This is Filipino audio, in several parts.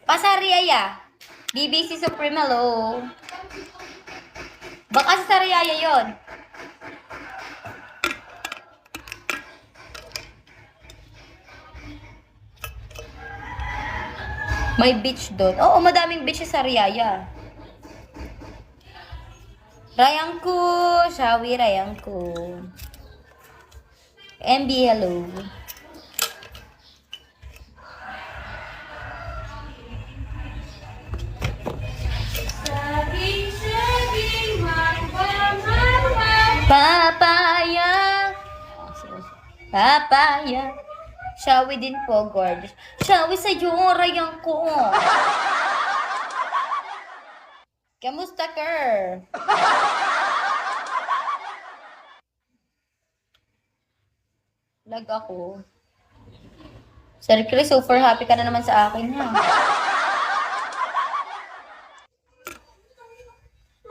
Pasariaya. BBC Supreme, hello. Baka sa Sariaya yon. May beach doon. Oo, madaming beach sa Sariaya. Rayangku, Shawi Rayangku. MB, hello. Papaya. Papaya. Shawi din po, gorgeous. Shawi sa'yo, rayang ko. Kamusta, Ker? Lag ako. Sir Chris, super happy ka na naman sa akin, ha?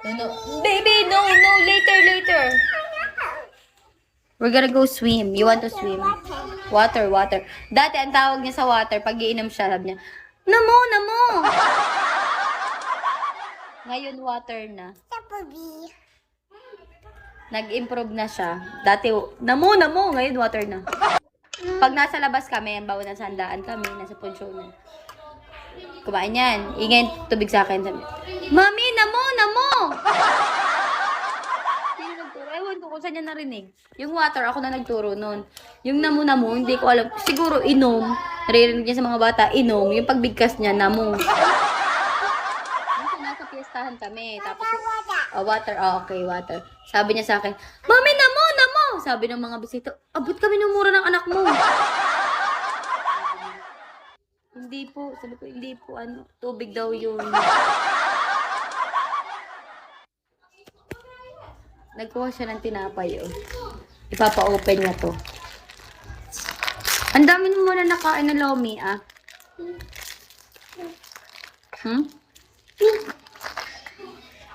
No. Baby, no, later. We're gonna go swim. You want to swim? Water. Dati, ang tawag niya sa water, pag iinom siya, sabi niya, Namo! Ngayon, water na. Nag-improve na siya. Dati, Namo! Ngayon, water na. Pag nasa labas kami, bawa nasa handaan kami, nasa poncho na. Kumain yan. Ingay tubig sa akin. Sabi, Mami, Namo! Ewan ko kung saan niya narinig. Yung water, ako na nagturo nun. Yung namo, hindi ko alam. Siguro inom. Naririnig niya sa mga bata, inom. Yung pagbigkas niya, namo. Nasa piyestahan kami. Tapos, water. Okay, water. Sabi niya sa akin, Mami, namo! Sabi ng mga bisito, abot kami ng mura ng anak mo. Hindi po. Sabi ko, hindi po. Tubig daw yun. Nagkuha siya ng tinapay, oh. Ipapa-open niya to. Ang dami mo na nakain na lomi, ah.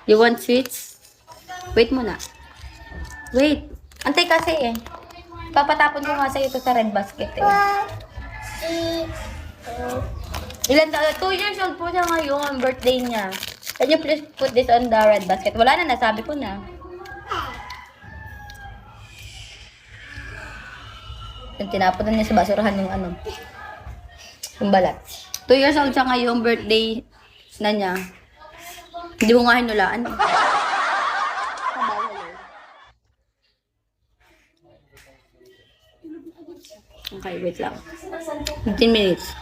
You want sweets? Wait muna. Wait. Antay kasi, eh. Papatapon ko nga sa'yo ito sa red basket, eh. Ilan taon? 2 years old po siya ngayon. Birthday niya. Can you please put this on the red basket? Wala na, nasabi ko na. Yung tinapon na niya sa basurahan yung yung balat. 2 years old siya ngayon, birthday na niya. Hindi mo nga hinulaan. Okay, wait lang. 15 minutes.